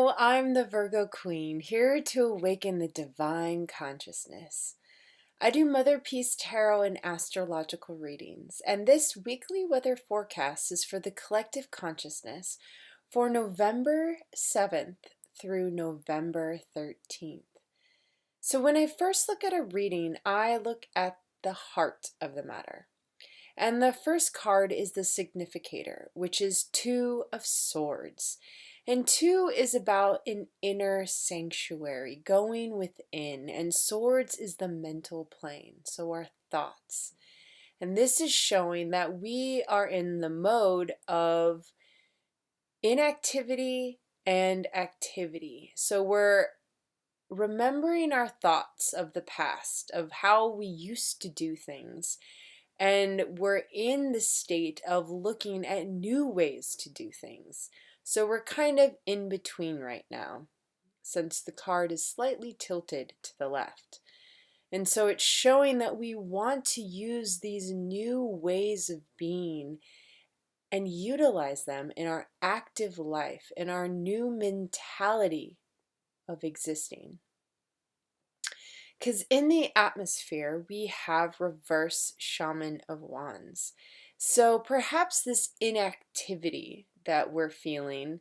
Hello, I'm the Virgo Queen, here to awaken the divine consciousness. I do Mother Peace Tarot and astrological readings, and this weekly weather forecast is for the collective consciousness for November 7th through November 13th. So when I first look at a reading, I look at the heart of the matter. And the first card is the significator, which is Two of Swords. And two is about an inner sanctuary, going within. And swords is the mental plane, so our thoughts. And this is showing that we are in the mode of inactivity and activity. So we're remembering our thoughts of the past, of how we used to do things. And we're in the state of looking at new ways to do things. So we're kind of in between right now, since the card is slightly tilted to the left. And so it's showing that we want to use these new ways of being and utilize them in our active life, in our new mentality of existing. Because in the atmosphere, we have reverse shaman of wands. So perhaps this inactivity that we're feeling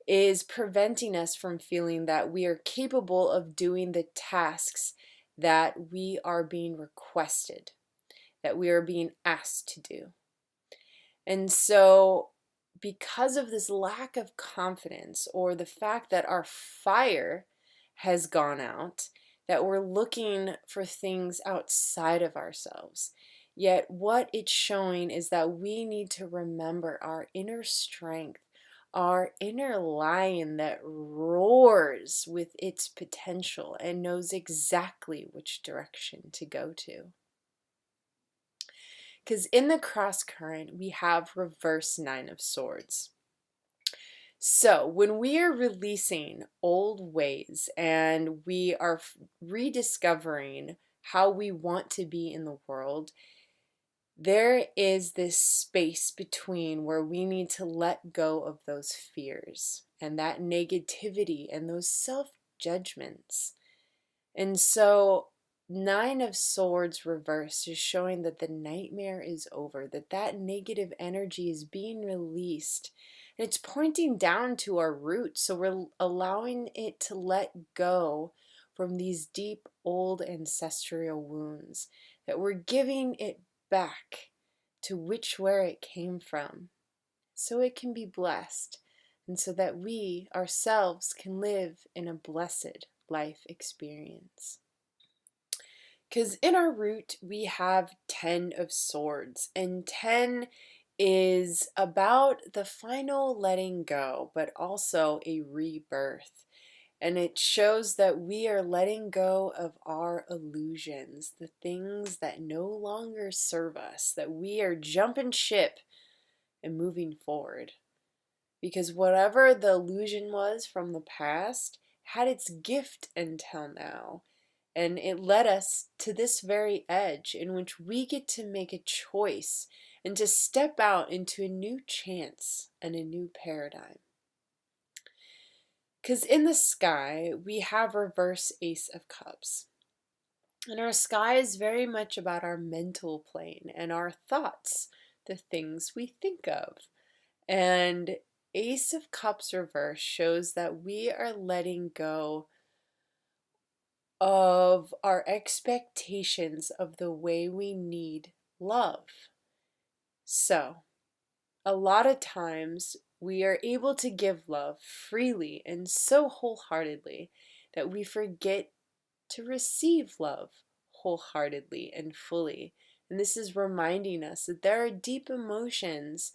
is preventing us from feeling that we are capable of doing the tasks that we are being requested, that we are being asked to do. And so because of this lack of confidence, or the fact that our fire has gone out, that we're looking for things outside of ourselves. Yet what it's showing is that we need to remember our inner strength, our inner lion that roars with its potential and knows exactly which direction to go to. Because in the cross current, we have reverse Nine of Swords. So when we are releasing old ways and we are rediscovering how we want to be in the world, there is this space between where we need to let go of those fears and that negativity and those self-judgments. And so Nine of Swords reversed is showing that the nightmare is over, that negative energy is being released. And it's pointing down to our roots, so we're allowing it to let go from these deep old ancestral wounds, that we're giving it back to where it came from, so it can be blessed, and so that we ourselves can live in a blessed life experience. Because in our root, we have 10 of Swords, and 10 is about the final letting go, but also a rebirth. And it shows that we are letting go of our illusions, the things that no longer serve us, that we are jumping ship and moving forward. Because whatever the illusion was from the past had its gift until now. And it led us to this very edge in which we get to make a choice and to step out into a new chance and a new paradigm. Because in the sky, we have reverse Ace of Cups. And our sky is very much about our mental plane and our thoughts, the things we think of. And Ace of Cups reverse shows that we are letting go of our expectations of the way we need love. So, a lot of times we are able to give love freely and so wholeheartedly that we forget to receive love wholeheartedly and fully. And this is reminding us that there are deep emotions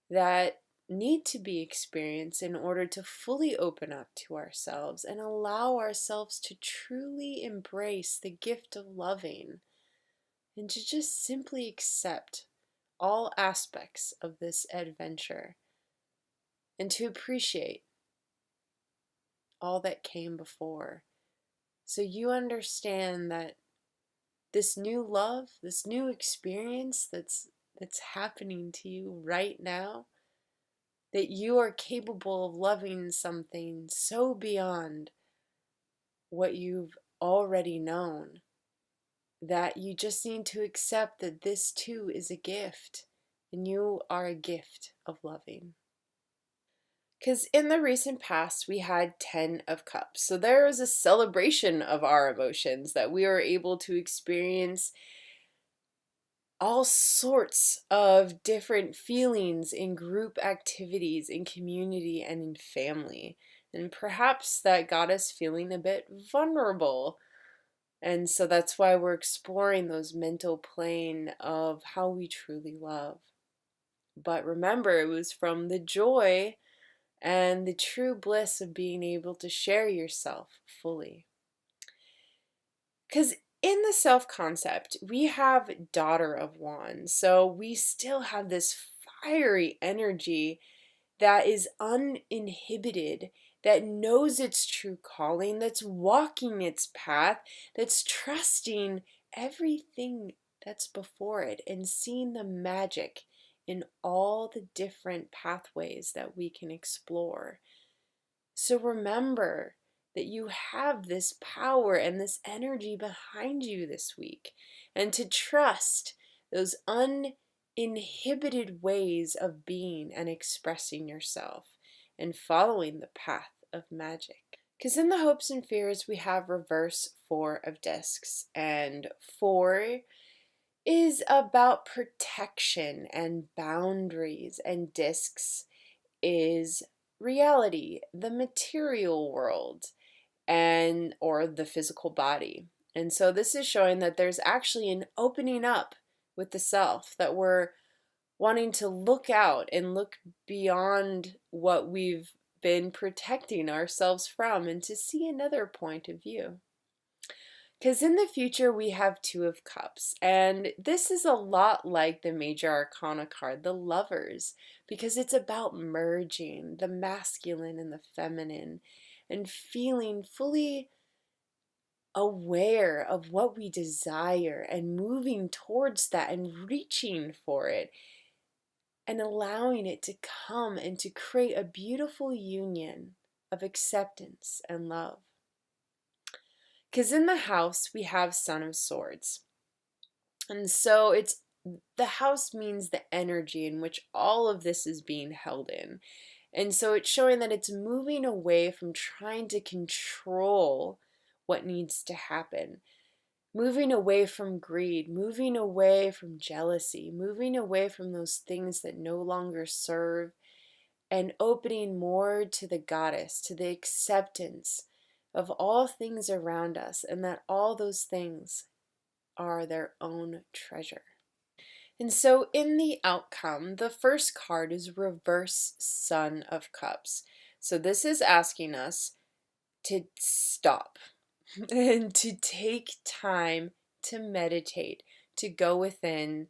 that need to be experienced in order to fully open up to ourselves and allow ourselves to truly embrace the gift of loving and to just simply accept all aspects of this adventure and to appreciate all that came before. So you understand that this new love, this new experience that's happening to you right now, that you are capable of loving something so beyond what you've already known, that you just need to accept that this too is a gift, and you are a gift of loving. Because in the recent past, we had 10 of Cups. So there was a celebration of our emotions, that we were able to experience all sorts of different feelings in group activities, in community, and in family. And perhaps that got us feeling a bit vulnerable. And so that's why we're exploring those mental plane of how we truly love. But remember, it was from the joy and the true bliss of being able to share yourself fully. Because in the self concept, we have Daughter of Wands. So we still have this fiery energy that is uninhibited, that knows its true calling, that's walking its path, that's trusting everything that's before it and seeing the magic in all the different pathways that we can explore. So remember that you have this power and this energy behind you this week, and to trust those uninhibited ways of being and expressing yourself and following the path of magic. Because in the hopes and fears, we have reverse 4 of discs, and 4 is about protection and boundaries, and discs is reality, the material world, and or the physical body. And so this is showing that there's actually an opening up with the self, that we're wanting to look out and look beyond what we've been protecting ourselves from, and to see another point of view. Because in the future, we have 2 of Cups, and this is a lot like the Major Arcana card, the Lovers, because it's about merging the masculine and the feminine, and feeling fully aware of what we desire, and moving towards that, and reaching for it, and allowing it to come and to create a beautiful union of acceptance and love. Because in the house, we have Son of Swords. And so it's the house means the energy in which all of this is being held in. And so it's showing that it's moving away from trying to control what needs to happen. Moving away from greed, moving away from jealousy, moving away from those things that no longer serve, and opening more to the goddess, to the acceptance of all things around us, and that all those things are their own treasure. And so in the outcome, the first card is reverse Son of Cups. So this is asking us to stop and to take time to meditate, to go within,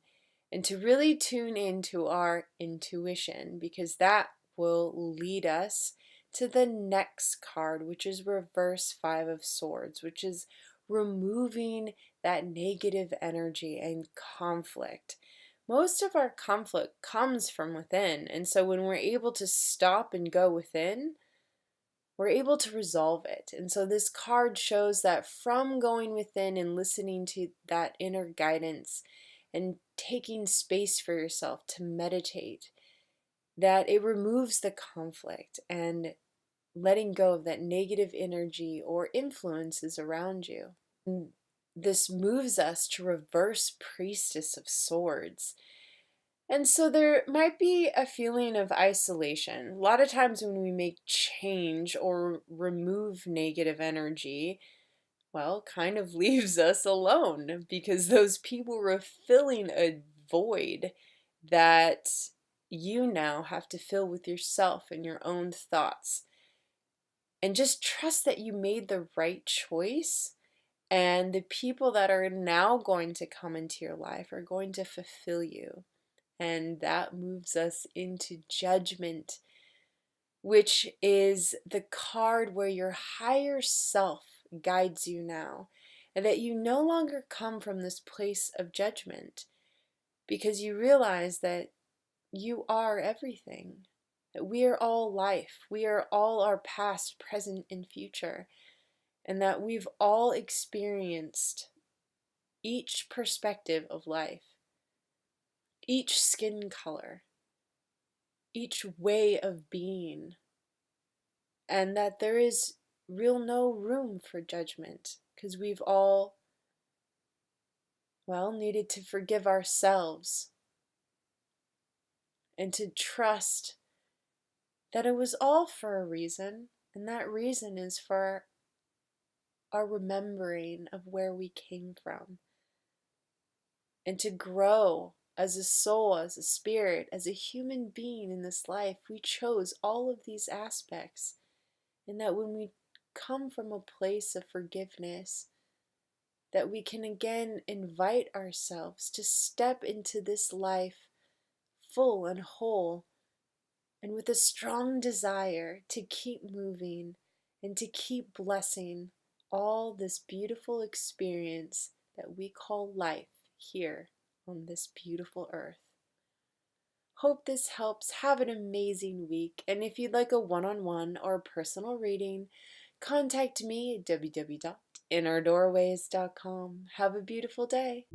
and to really tune into our intuition, because that will lead us to the next card, which is reverse 5 of Swords, which is removing that negative energy and conflict. Most of our conflict comes from within, and so when we're able to stop and go within, we're able to resolve it. And so this card shows that from going within and listening to that inner guidance and taking space for yourself to meditate, that it removes the conflict and letting go of that negative energy or influences around you. And this moves us to reverse Priestess of Swords. And so there might be a feeling of isolation. A lot of times when we make change or remove negative energy, well, kind of leaves us alone, because those people were filling a void that you now have to fill with yourself and your own thoughts. And just trust that you made the right choice, and the people that are now going to come into your life are going to fulfill you. And that moves us into Judgment, which is the card where your higher self guides you now, and that you no longer come from this place of judgment, because you realize that you are everything, that we are all life, we are all our past, present, and future, and that we've all experienced each perspective of life, each skin color, each way of being, and that there is real no room for judgment because we've all, well, needed to forgive ourselves and to trust that it was all for a reason, and that reason is for our remembering of where we came from, and to grow as a soul, as a spirit, as a human being in this life. We chose all of these aspects, and that when we come from a place of forgiveness, that we can again invite ourselves to step into this life full and whole, and with a strong desire to keep moving and to keep blessing all this beautiful experience that we call life here on this beautiful earth. Hope this helps. Have an amazing week. And if you'd like a one-on-one or personal reading, contact me at www.innerdoorways.com. Have a beautiful day.